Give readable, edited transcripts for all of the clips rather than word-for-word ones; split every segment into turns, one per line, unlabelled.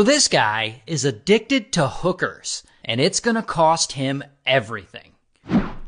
So this guy is addicted to hookers, and it's gonna cost him everything.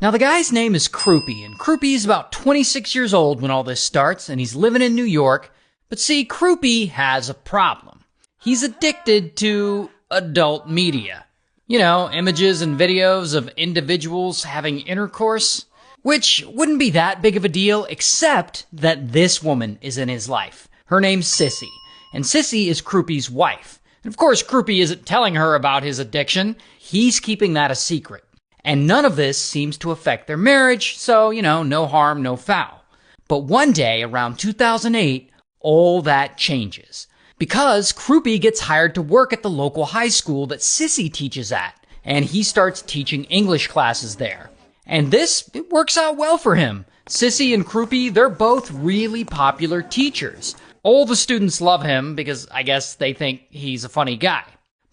Now the guy's name is Crupi, and Crupi is about 26 years old when all this starts, and he's living in New York. But see, Crupi has a problem. He's addicted to adult media. You know, images and videos of individuals having intercourse, which wouldn't be that big of a deal, except that this woman is in his life. Her name's Sissy, and Sissy is Crupi's wife. And of course, Crupi isn't telling her about his addiction. He's keeping that a secret. And none of this seems to affect their marriage, so, no harm, no foul. But one day, around 2008, all that changes. Because Crupi gets hired to work at the local high school that Sissy teaches at, and he starts teaching English classes there. And it works out well for him. Sissy and Crupi, they're both really popular teachers. All the students love him because I guess they think he's a funny guy.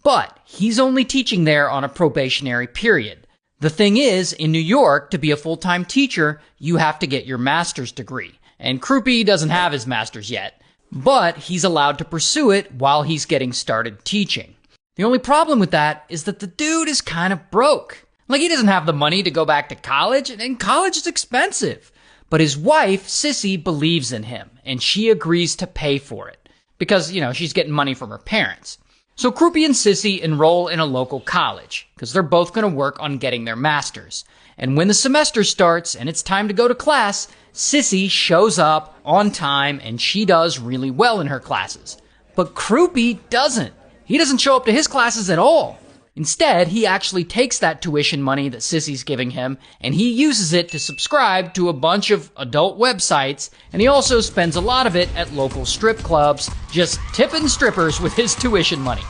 But he's only teaching there on a probationary period. The thing is, in New York, to be a full-time teacher, you have to get your master's degree. And Crupi doesn't have his master's yet, but he's allowed to pursue it while he's getting started teaching. The only problem with that is that the dude is kind of broke. Like, he doesn't have the money to go back to college, and college is expensive. But his wife, Sissy, believes in him, and she agrees to pay for it. Because, she's getting money from her parents. So Crupi and Sissy enroll in a local college, because they're both going to work on getting their masters. And when the semester starts and it's time to go to class, Sissy shows up on time and she does really well in her classes. But Crupi doesn't. He doesn't show up to his classes at all. Instead, he actually takes that tuition money that Sissy's giving him and he uses it to subscribe to a bunch of adult websites, and he also spends a lot of it at local strip clubs, just tipping strippers with his tuition money.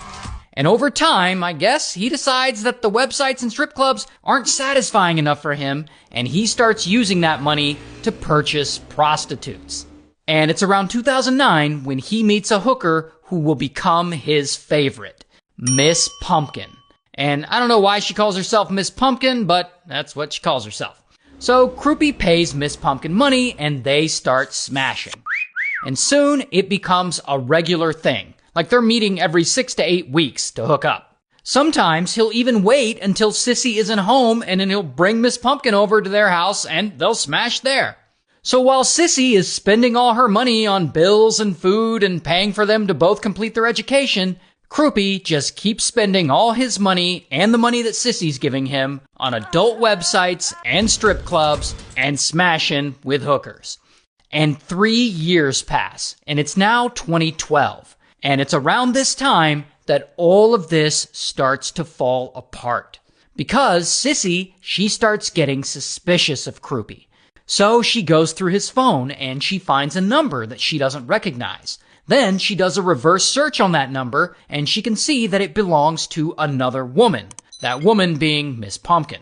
And over time, I guess, he decides that the websites and strip clubs aren't satisfying enough for him, and he starts using that money to purchase prostitutes. And it's around 2009 when he meets a hooker who will become his favorite, Miss Pumpkin. And I don't know why she calls herself Miss Pumpkin, but that's what she calls herself. So Crupi pays Miss Pumpkin money, and they start smashing. And soon, it becomes a regular thing. Like they're meeting every 6 to 8 weeks to hook up. Sometimes he'll even wait until Sissy isn't home, and then he'll bring Miss Pumpkin over to their house, and they'll smash there. So while Sissy is spending all her money on bills and food and paying for them to both complete their education, Crupi just keeps spending all his money and the money that Sissy's giving him on adult websites and strip clubs and smashing with hookers. And 3 years pass, and it's now 2012. And it's around this time that all of this starts to fall apart. Because Sissy, she starts getting suspicious of Crupi. So she goes through his phone and she finds a number that she doesn't recognize. Then she does a reverse search on that number, and she can see that it belongs to another woman, that woman being Miss Pumpkin.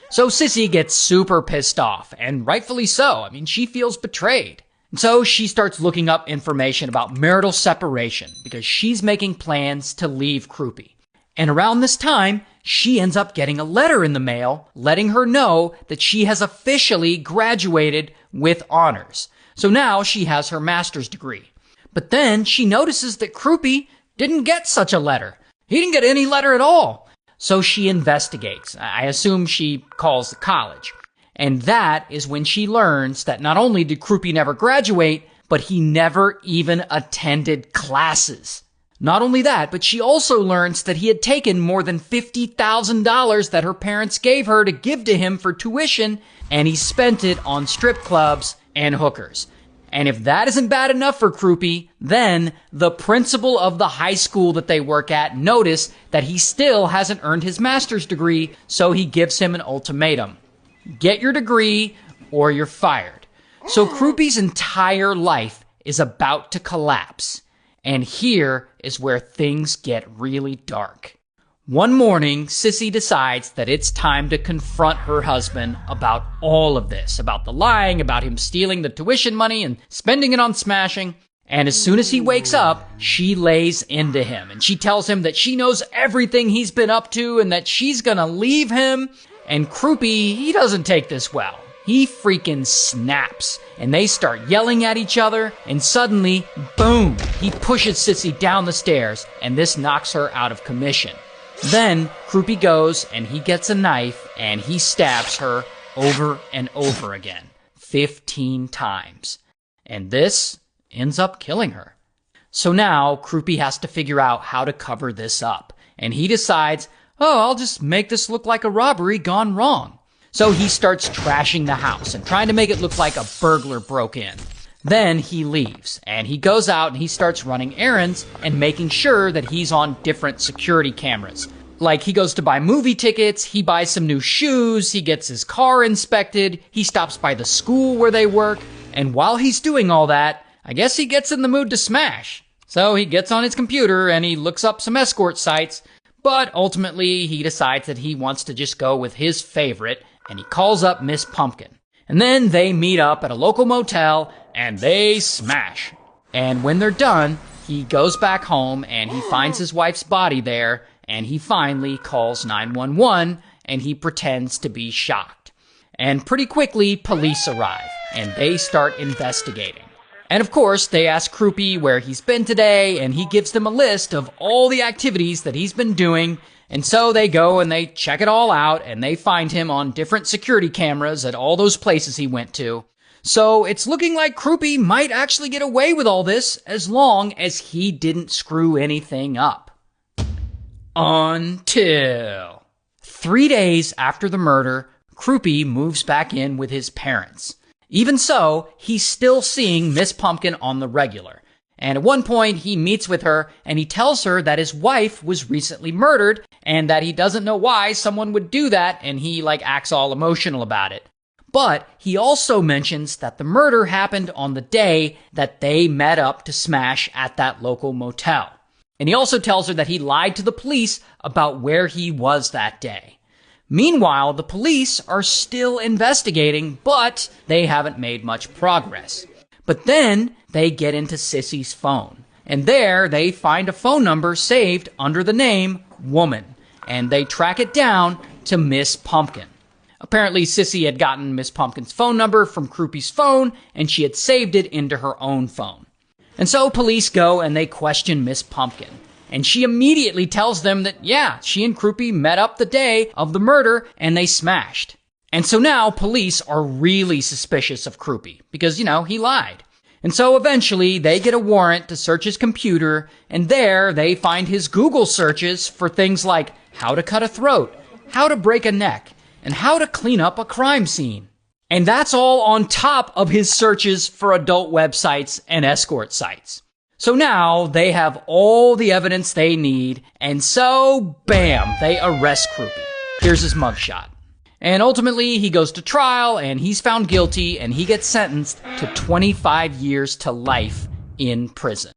So Sissy gets super pissed off, and rightfully so. I mean, she feels betrayed. And so she starts looking up information about marital separation, because she's making plans to leave Crupi. And around this time, she ends up getting a letter in the mail letting her know that she has officially graduated with honors. So now she has her master's degree. But then she notices that Crupi didn't get such a letter. He didn't get any letter at all. So she investigates. I assume she calls the college. And that is when she learns that not only did Crupi never graduate, but he never even attended classes. Not only that, but she also learns that he had taken more than $50,000 that her parents gave her to give to him for tuition, and he spent it on strip clubs and hookers. And if that isn't bad enough for Crupi, then the principal of the high school that they work at noticed that he still hasn't earned his master's degree, so he gives him an ultimatum. Get your degree or you're fired. So Crupi's entire life is about to collapse. And here is where things get really dark. One morning, Sissy decides that it's time to confront her husband about all of this, about the lying, about him stealing the tuition money and spending it on smashing. And as soon as he wakes up, she lays into him, and she tells him that she knows everything he's been up to and that she's gonna leave him. And Crupi, he doesn't take this well. he freaking snaps, and they start yelling at each other, and suddenly, boom, he pushes Sissy down the stairs, and this knocks her out of commission. Then, Crupi goes, and he gets a knife, and he stabs her over and over again, 15 times. And this ends up killing her. So now, Crupi has to figure out how to cover this up, and he decides, oh, I'll just make this look like a robbery gone wrong. So he starts trashing the house and trying to make it look like a burglar broke in. Then he leaves, and he goes out and he starts running errands and making sure that he's on different security cameras. Like, he goes to buy movie tickets, he buys some new shoes, he gets his car inspected, he stops by the school where they work, and while he's doing all that, I guess he gets in the mood to smash. So he gets on his computer and he looks up some escort sites, but ultimately he decides that he wants to just go with his favorite, and he calls up Miss Pumpkin. And then they meet up at a local motel, and they smash. And when they're done, he goes back home, and he finds his wife's body there, and he finally calls 911, and he pretends to be shocked. And pretty quickly, police arrive, and they start investigating. And of course, they ask Crupi where he's been today, and he gives them a list of all the activities that he's been doing. And so they go and they check it all out, and they find him on different security cameras at all those places he went to. So it's looking like Crupi might actually get away with all this as long as he didn't screw anything up. Until 3 days after the murder, Crupi moves back in with his parents. Even so, he's still seeing Miss Pumpkin on the regular. And at one point, he meets with her, and he tells her that his wife was recently murdered, and that he doesn't know why someone would do that, and he, acts all emotional about it. But he also mentions that the murder happened on the day that they met up to smash at that local motel. And he also tells her that he lied to the police about where he was that day. Meanwhile, the police are still investigating, but they haven't made much progress. But then they get into Sissy's phone, and there they find a phone number saved under the name Woman, and they track it down to Miss Pumpkin. Apparently, Sissy had gotten Miss Pumpkin's phone number from Crupi's phone, and she had saved it into her own phone. And so police go and they question Miss Pumpkin. And she immediately tells them that, yeah, she and Crupi met up the day of the murder and they smashed. And so now police are really suspicious of Crupi because, he lied. And so eventually they get a warrant to search his computer, and there they find his Google searches for things like how to cut a throat, how to break a neck, and how to clean up a crime scene. And that's all on top of his searches for adult websites and escort sites. So now they have all the evidence they need, and so, bam, they arrest Crupi. Here's his mugshot. And ultimately, he goes to trial, and he's found guilty, and he gets sentenced to 25 years to life in prison.